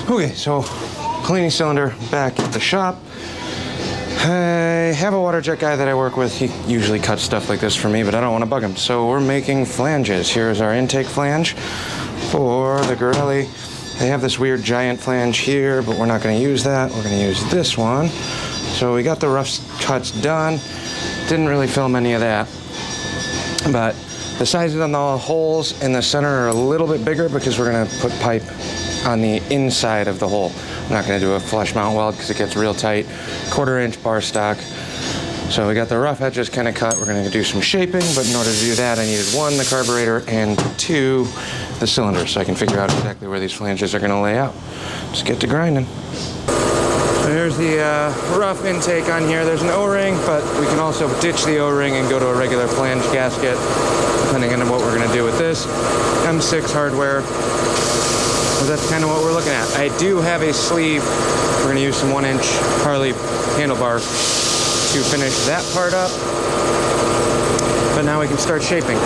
Okay, so polini cylinder back at the shop. I have a water jet guy that I work with. He usually cuts stuff like this for me, but I don't want to bug him. So we're making flanges. Here's our intake flange for the Garelli. They have this weird giant flange here, but we're not going to use that. We're going to use this one. So we got the rough cuts done. Didn't really film any of that. But the sizes on the holes in the center are a little bit bigger because we're going to put pipe on the inside of the hole. I'm not going to do a flush mount weld because it gets real tight. 1/4 inch bar stock. So we got the rough edges kind of cut. We're going to do some shaping, but in order to do that, I needed 1, the carburetor, and 2, the cylinder, so I can figure out exactly where these flanges are going to lay out. Let's get to grinding. So here's the rough intake on here. There's an O-ring, but we can also ditch the O-ring and go to a regular flange gasket, depending on what we're going to do with this. M6 hardware. So that's kind of what we're looking at. I do have a sleeve. We're going to use some 1-inch Harley handlebar to finish that part up. But now we can start shaping.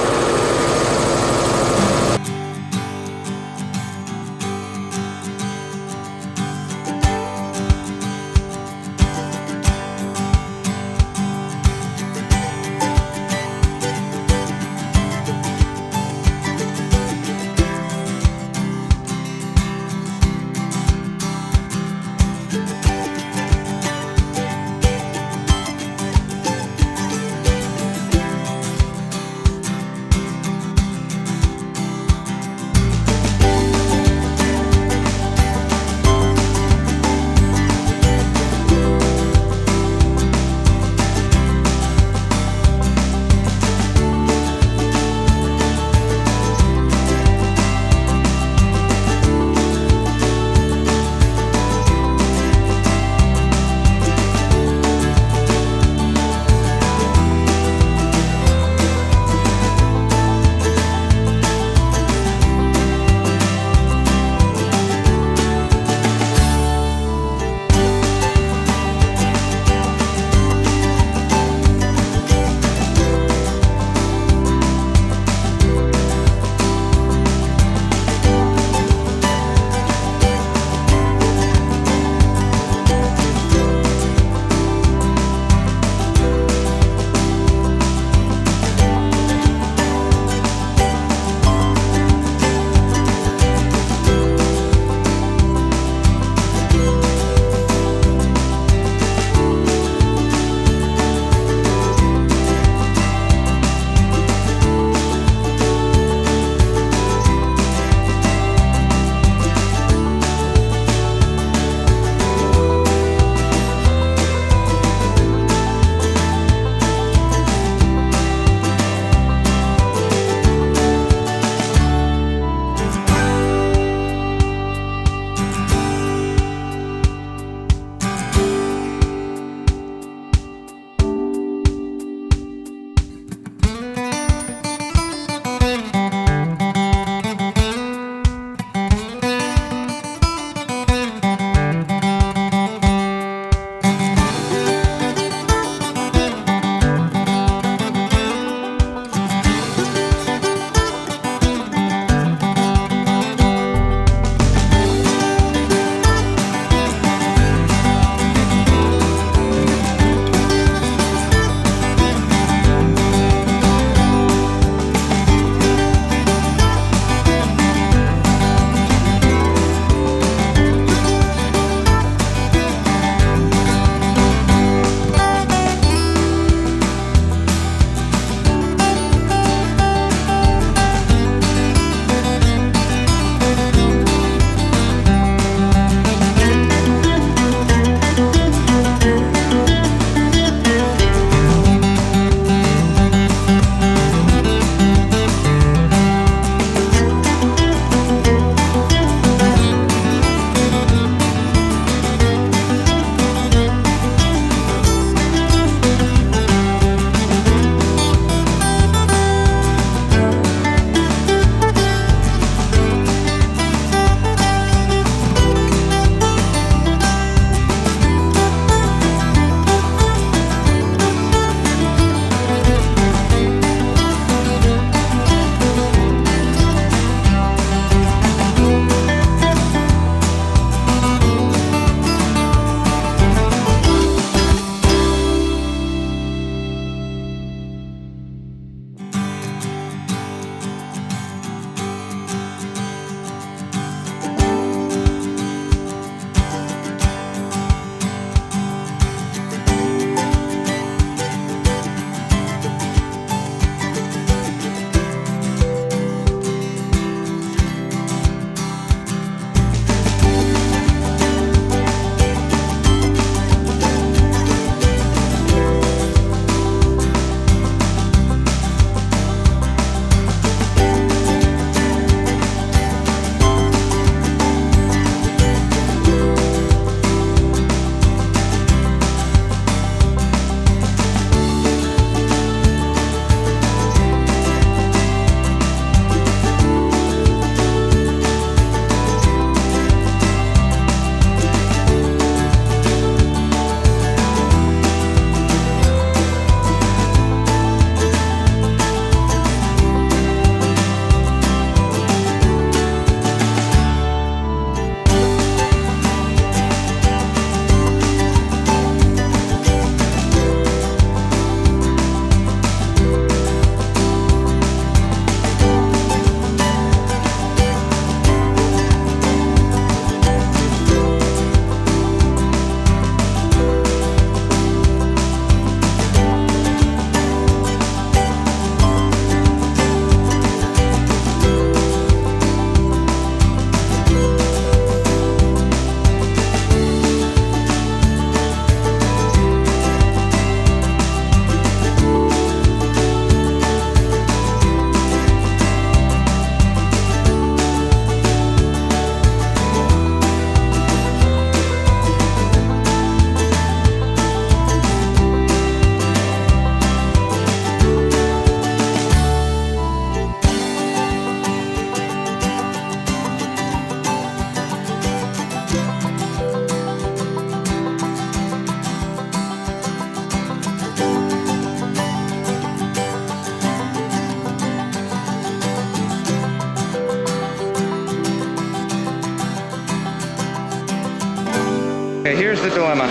Okay, here's the dilemma.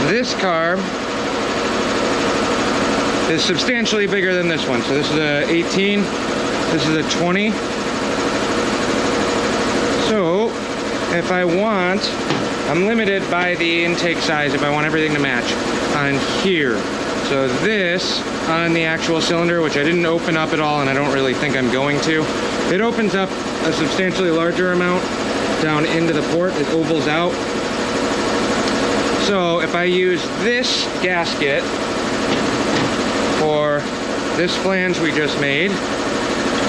This carb is substantially bigger than this one. So this is a 18, this is a 20. So if I want, I'm limited by the intake size if I want everything to match on here. So this on the actual cylinder, which I didn't open up at all and I don't really think I'm going to, it opens up a substantially larger amount down into the port. It ovals out. So if I use this gasket for this flange we just made,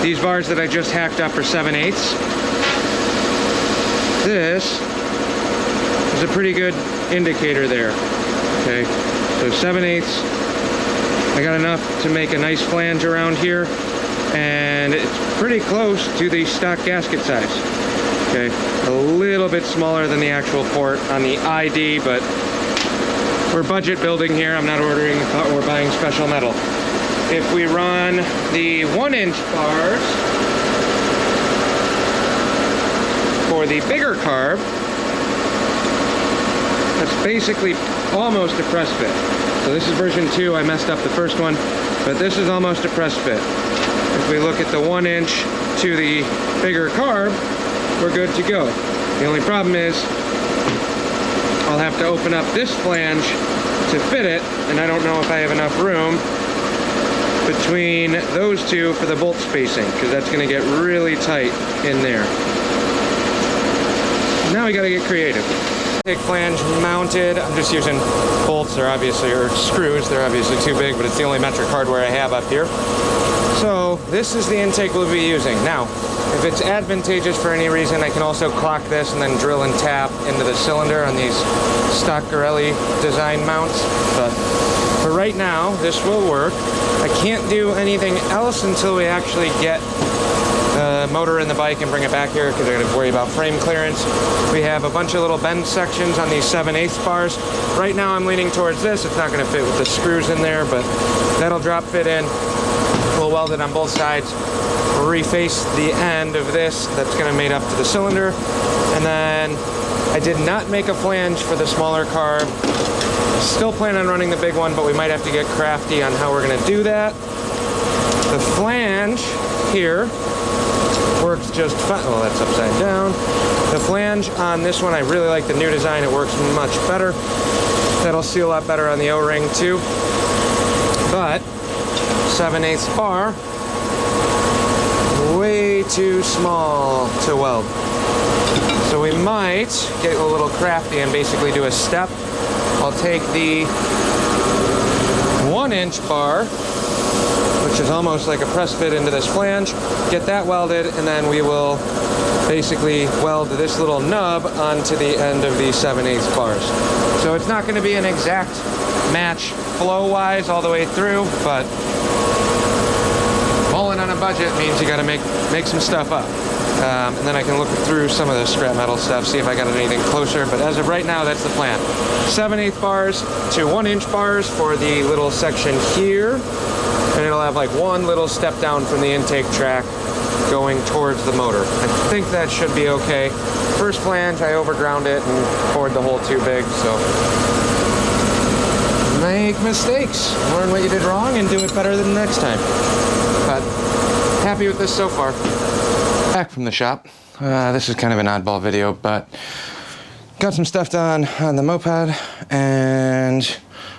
these bars that I just hacked up are 7/8. This is a pretty good indicator there. Okay, so 7/8. I got enough to make a nice flange around here, and it's pretty close to the stock gasket size. Okay, a little bit smaller than the actual port on the ID, but we're budget building here. I'm not ordering or buying special metal. If we run the 1-inch bars for the bigger carb, that's basically almost a press fit. So this is version 2. I messed up the first one, but this is almost a press fit. If we look at the 1-inch to the bigger carb, we're good to go. The only problem is I'll have to open up this flange to fit it, and I don't know if I have enough room between those two for the bolt spacing, because that's going to get really tight in there. Now we got to get creative. Intake flange mounted. I'm just using bolts. They're obviously, or screws. They're obviously too big, but it's the only metric hardware I have up here. So this is the intake we'll be using. Now, if it's advantageous for any reason, I can also clock this and then drill and tap into the cylinder on these stock Garelli design mounts. But for right now, this will work. I can't do anything else until we actually get the motor in the bike and bring it back here, because I got to worry about frame clearance. We have a bunch of little bend sections on these 7/8 bars. Right now I'm leaning towards this. It's not going to fit with the screws in there, but that'll drop fit in. We'll weld it on both sides, reface the end of this that's going to mate up to the cylinder, and then I did not make a flange for the smaller carb. Still plan on running the big one, but we might have to get crafty on how we're going to do that. The flange here works just fine. Well, that's upside down. The flange on this one, I really like the new design. It works much better. That'll seal up better on the O-ring too. But 7/8 bar, way too small to weld. So we might get a little crafty and basically do a step. I'll take the 1-inch bar, which is almost like a press fit into this flange, get that welded, and then we will basically weld this little nub onto the end of these 7/8 bars. So it's not going to be an exact match flow-wise all the way through, but falling on a budget means you got to make some stuff up. And then I can look through some of the scrap metal stuff, see if I got anything closer, but as of right now, that's the plan. 7/8 bars to 1-inch bars for the little section here, and it'll have like one little step down from the intake track going towards the motor. I think that should be okay. First flange, I overground it and poured the hole too big, so make mistakes. Learn what you did wrong and do it better than next time. But happy with this so far. Back from the shop. This is kind of an oddball video, but got some stuff done on the moped and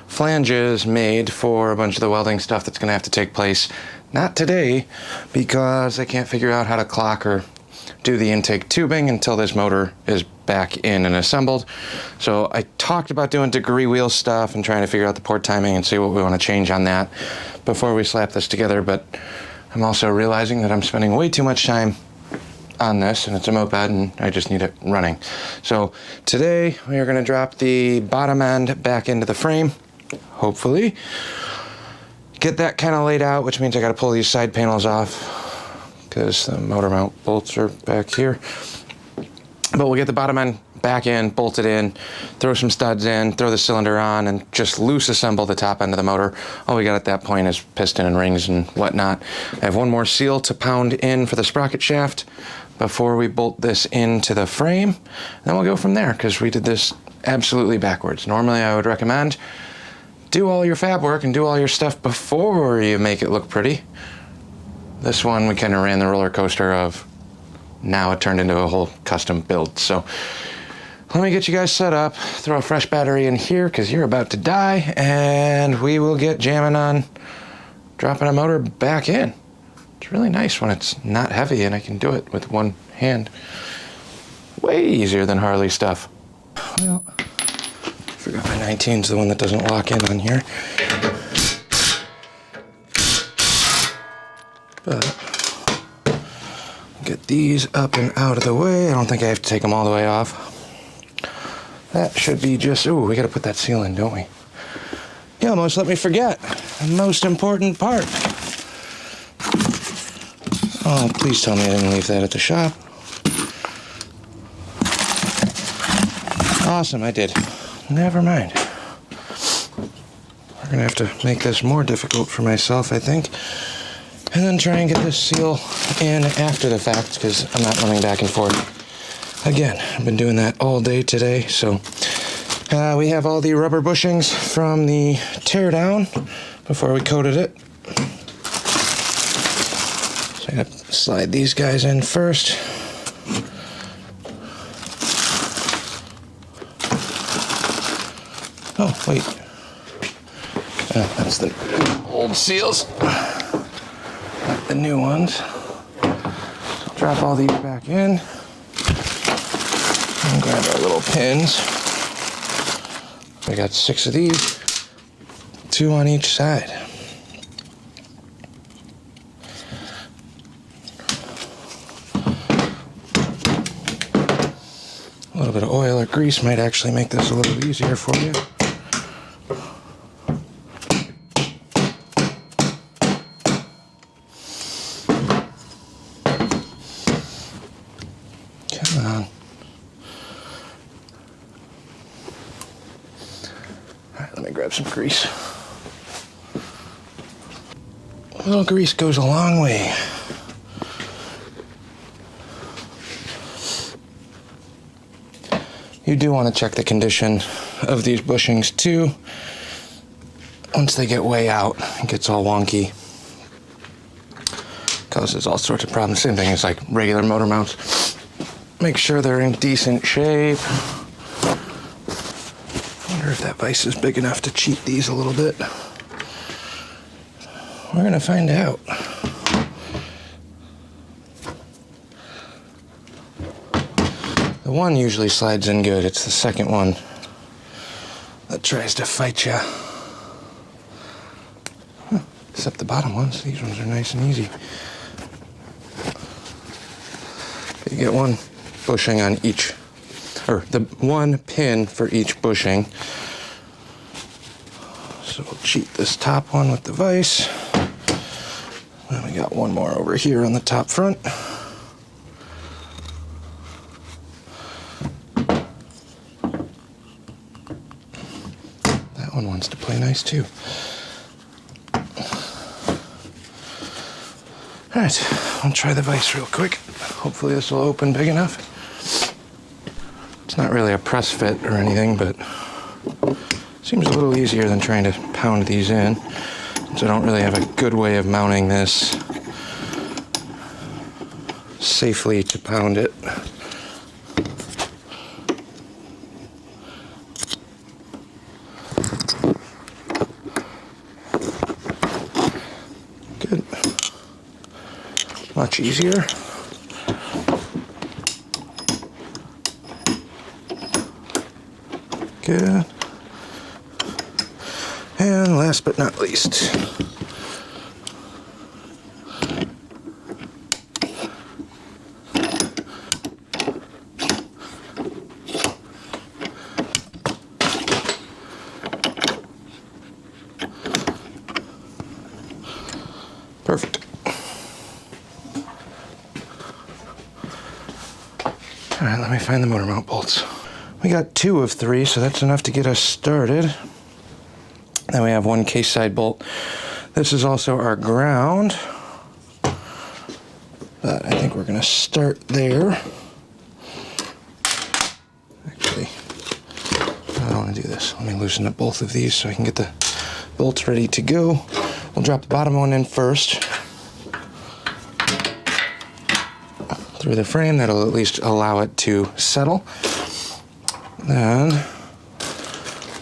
flanges made for a bunch of the welding stuff that's going to have to take place. Not today, because I can't figure out how to clock or do the intake tubing until this motor is back in and assembled. So I talked about doing degree wheel stuff and trying to figure out the port timing and see what we want to change on that before we slap this together, but I'm also realizing that I'm spending way too much time on this, and it's a moped and I just need it running. So today we are going to drop the bottom end back into the frame, hopefully. Get that kind of laid out, which means I got to pull these side panels off because the motor mount bolts are back here. But we'll get the bottom end back in, bolt it in, throw some studs in, throw the cylinder on, and just loose assemble the top end of the motor. All we got at that point is piston and rings and whatnot. I have one more seal to pound in for the sprocket shaft, before we bolt this into the frame. Then we'll go from there, because we did this absolutely backwards. Normally I would recommend do all your fab work and do all your stuff before you make it look pretty. This one we kind of ran the roller coaster of, now it turned into a whole custom build. So let me get you guys set up, throw a fresh battery in here because you're about to die, and we will get jamming on dropping a motor back in. It's really nice when it's not heavy and I can do it with one hand. Way easier than Harley stuff. Well, I forgot my 19's the one that doesn't lock in on here. But get these up and out of the way. I don't think I have to take them all the way off. That should be just, ooh, we gotta put that seal in, don't we? You almost let me forget the most important part. Oh, please tell me I didn't leave that at the shop. Awesome, I did. Never mind. We're gonna have to make this more difficult for myself, I think. And then try and get this seal in after the fact, because I'm not running back and forth. Again, I've been doing that all day today, so we have all the rubber bushings from the teardown before we coated it. So I gotta slide these guys in first. Oh, wait. That's the old seals, not the new ones. So drop all these back in. And grab our little pins. We got 6 of these, 2 on each side. A little bit of oil or grease might actually make this a little easier for you. Come on. Alright, let me grab some grease. A little grease goes a long way. You do want to check the condition of these bushings too. Once they get way out, it gets all wonky. Causes all sorts of problems. Same thing as like regular motor mounts. Make sure they're in decent shape. Wonder if that vise is big enough to cheat these a little bit. We're gonna find out. The one usually slides in good. It's the second one that tries to fight you. Except the bottom ones. These ones are nice and easy. You get one bushing on each, or the one pin for each bushing. So we'll cheat this top one with the vise. Then we got one more over here on the top front. That one wants to play nice too. All right, I'll try the vise real quick. Hopefully this will open big enough. It's not really a press fit or anything, but seems a little easier than trying to pound these in, since I don't really have a good way of mounting this safely to pound it. Good. Much easier. Good. And last but not least, perfect. All right, let me find the motor mount bolts. We got 2 of 3, so that's enough to get us started. Then we have 1 case side bolt. This is also our ground, but I think think we're gonna start there. Actually, I don't want to do this. Let me loosen up both of these so I can get the bolts ready to go. We'll drop the bottom one in first through the frame. That'll at least allow it to settle. Then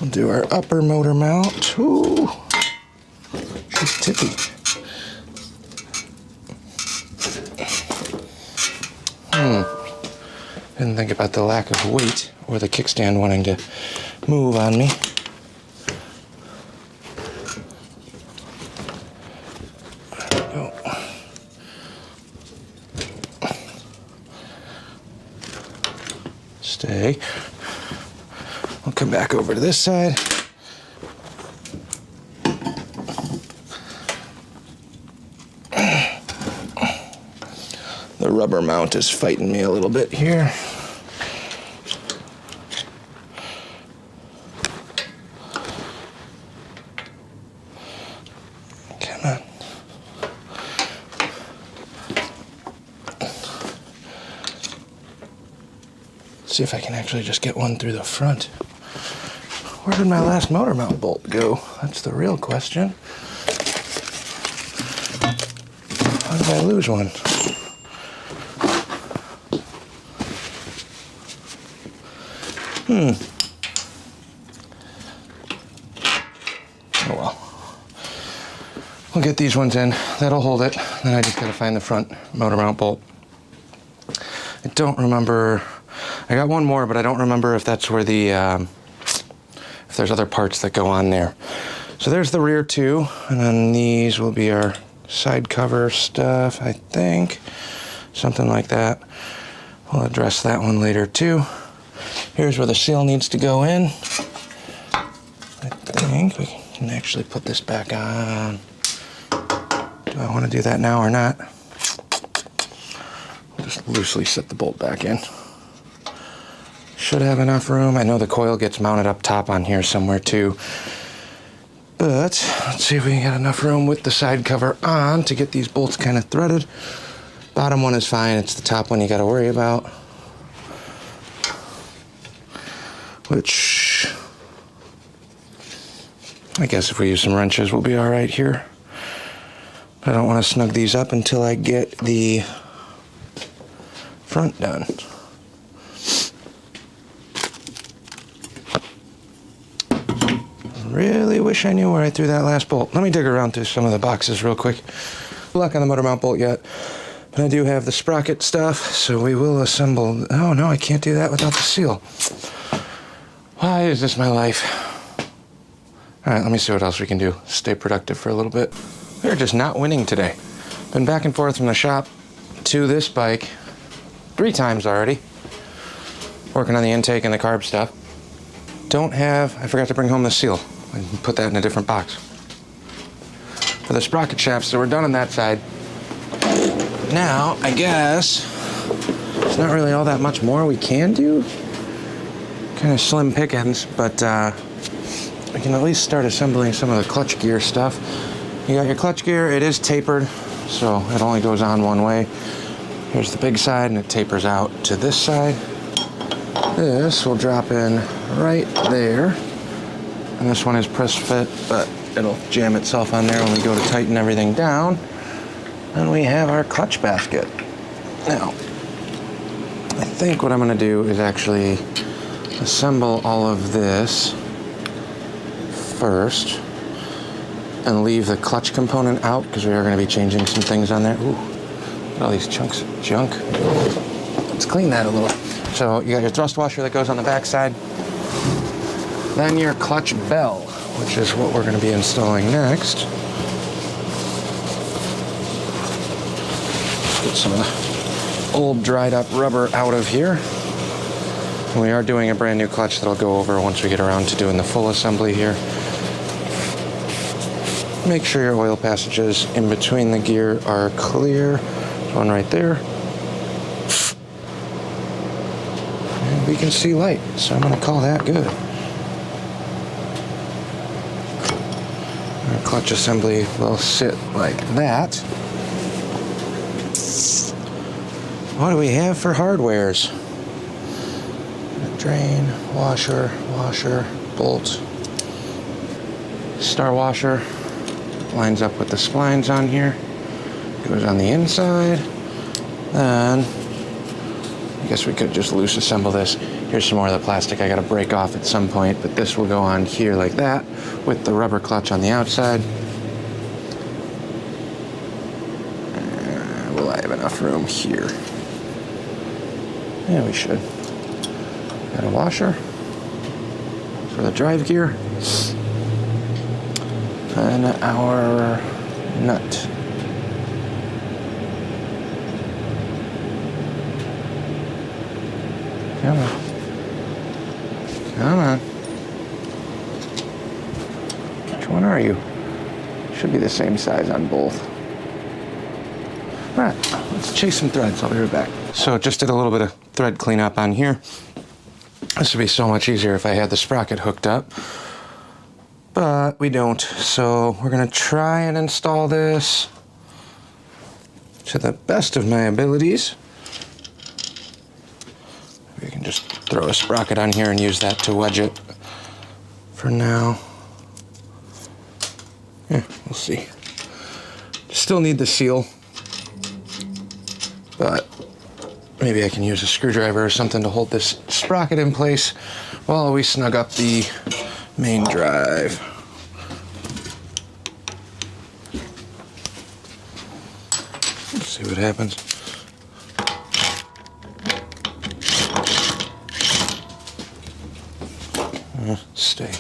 we'll do our upper motor mount. Ooh, she's tippy. Didn't think about the lack of weight or the kickstand wanting to move on me. There we go. Stay. We'll come back over to this side. The rubber mount is fighting me a little bit here. Come on. See if I can actually just get one through the front. Where did my last motor mount bolt go? That's the real question. How did I lose one? Oh well. We'll get these ones in. That'll hold it. Then I just gotta find the front motor mount bolt. I don't remember. I got one more, but I don't remember if that's where the if there's other parts that go on there. So there's the rear two, and then these will be our side cover stuff, I think. Something like that. We'll address that one later too. Here's where the seal needs to go in. I think we can actually put this back on. Do I want to do that now or not? I'll just loosely set the bolt back in. Should have enough room. I know the coil gets mounted up top on here somewhere too. But let's see if we can get enough room with the side cover on to get these bolts kind of threaded. Bottom one is fine. It's the top one you got to worry about. Which, I guess if we use some wrenches, we'll be all right here. But I don't want to snug these up until I get the front done. Really wish I knew where I threw that last bolt. Let me dig around through some of the boxes real quick. No luck on the motor mount bolt yet, but I do have the sprocket stuff, so we will assemble. Oh no, I can't do that without the seal. Why is this my life? All right, let me see what else we can do. Stay productive for a little bit. We're just not winning today. Been back and forth from the shop to this bike 3 times already. Working on the intake and the carb stuff. I forgot to bring home the seal. I can put that in a different box. For the sprocket shafts, so we're done on that side. Now, I guess, it's not really all that much more we can do. Kind of slim pickings, but we can at least start assembling some of the clutch gear stuff. You got your clutch gear, it is tapered, so it only goes on one way. Here's the big side, and it tapers out to this side. This will drop in right there. And this one is press fit, but it'll jam itself on there when we go to tighten everything down. And we have our clutch basket. Now, I think what I'm gonna do is actually assemble all of this first and leave the clutch component out because we are gonna be changing some things on there. Ooh, look at all these chunks of junk. Let's clean that a little. So you got your thrust washer that goes on the back side. Then your clutch bell, which is what we're going to be installing next. Get some of the old dried up rubber out of here. And we are doing a brand new clutch that'll go over once we get around to doing the full assembly here. Make sure your oil passages in between the gear are clear. There's one right there. And we can see light, so I'm going to call that good. Our clutch assembly will sit like that. what do we have for hardwares? Drain, washer, bolt, star washer, lines up with the splines on here, goes on the inside. Then, I guess we could just loose assemble this. Here's some more of the plastic I gotta break off at some point, but this will go on here like that with the rubber clutch on the outside. Will I have enough room here? Yeah, we should. Got a washer for the drive gear and our nut. Come on. Come on. Which one are you? Should be the same size on both. All right, let's chase some threads. I'll be right back. So just did a little bit of thread cleanup on here. This would be so much easier if I had the sprocket hooked up, but we don't. So we're gonna try and install this to the best of my abilities. We can just throw a sprocket on here and use that to wedge it for now. Yeah, we'll see. Still need the seal, but maybe I can use a screwdriver or something to hold this sprocket in place while we snug up the main drive. Let's see what happens. Stay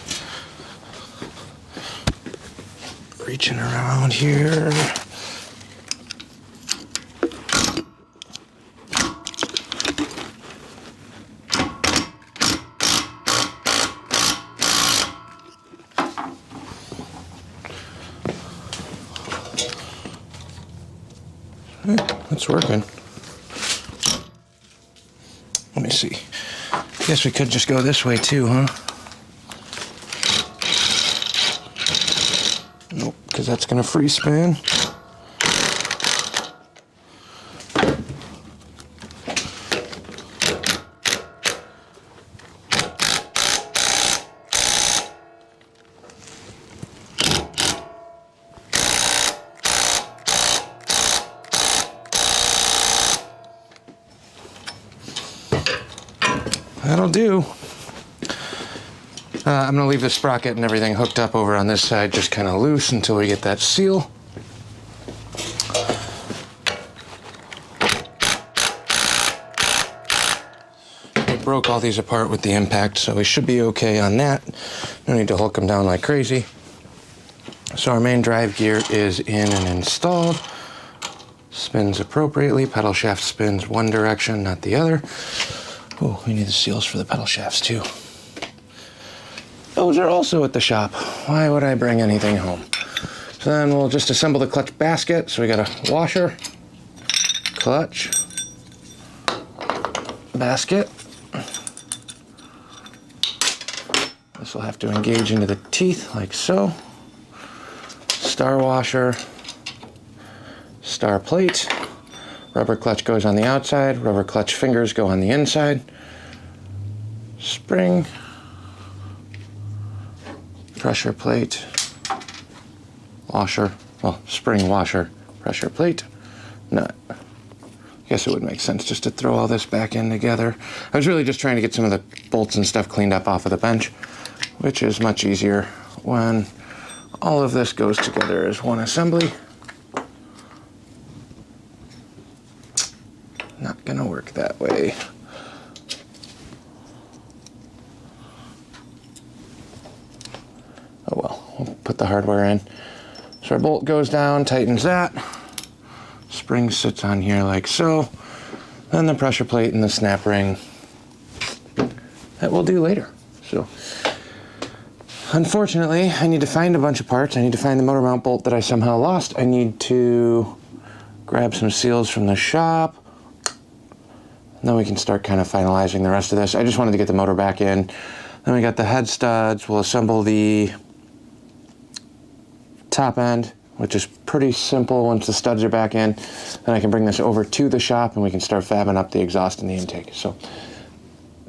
reaching around here. That's working. Let me see. Guess we could just go this way too, huh? Nope, because that's gonna free spin. That'll do. I'm gonna leave the sprocket and everything hooked up over on this side, just kind of loose until we get that seal. We broke all these apart with the impact, so we should be okay on that. No need to hook them down like crazy. So our main drive gear is in and installed. Spins appropriately. Pedal shaft spins one direction, not the other. Oh, we need the seals for the pedal shafts too. Those are also at the shop. Why would I bring anything home? So then we'll just assemble the clutch basket. So we got a washer, clutch, basket. This will have to engage into the teeth like so. Star washer, star plate. Rubber clutch goes on the outside, rubber clutch fingers go on the inside. Spring, pressure plate, washer, well, spring washer, pressure plate, nut. I guess it would make sense just to throw all this back in together. I was really just trying to get some of the bolts and stuff cleaned up off of the bench, which is much easier when all of this goes together as one assembly. Not gonna work that way. Oh well, we'll put the hardware in. So our bolt goes down, tightens that. Spring sits on here like so. Then the pressure plate and the snap ring. That we'll do later. So, unfortunately, I need to find a bunch of parts. I need to find the motor mount bolt that I somehow lost. I need to grab some seals from the shop. Then we can start kind of finalizing the rest of this. I just wanted to get the motor back in. Then we got the head studs. We'll assemble the top end which is pretty simple. Once the studs are back in, then I can bring this over to the shop and we can start fabbing up the exhaust and the intake. So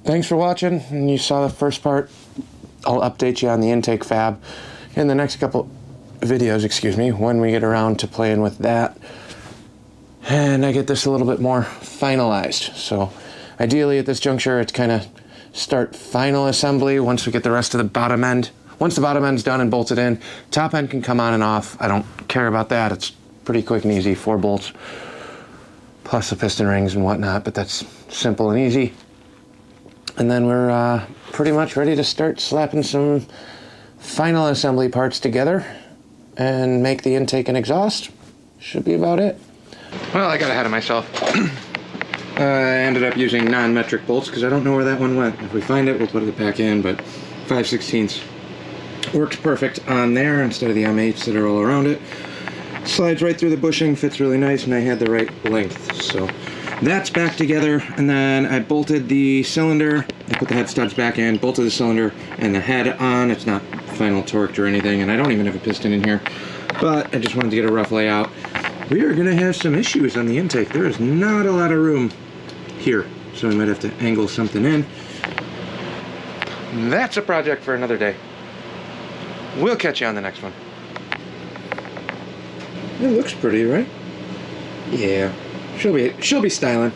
thanks for watching, and you saw the first part. I'll update you on the intake fab in the next couple videos, excuse me, when we get around to playing with that and I get this a little bit more finalized. So ideally at this juncture, it's kind of start final assembly once we get the rest of the bottom end. Once the bottom end's done and bolted in, top end can come on and off. I don't care about that. It's pretty quick and easy, 4 bolts plus the piston rings and whatnot, but that's simple and easy. And then we're pretty much ready to start slapping some final assembly parts together and make the intake and exhaust. Should be about it. Well, I got ahead of myself. I ended up using non-metric bolts because I don't know where that one went. If we find it, we'll put it back in, but 5/16 works perfect on there instead of the M8s that are all around it. Slides right through the bushing, fits really nice, and I had the right length. So that's back together, and then I bolted the cylinder. I put the head studs back in, bolted the cylinder and the head on. It's not final torqued or anything, and I don't even have a piston in here, but I just wanted to get a rough layout. We are going to have some issues on the intake. There is not a lot of room here, so we might have to angle something in. That's a project for another day. We'll catch you on the next one. It looks pretty, right? Yeah, she'll be styling.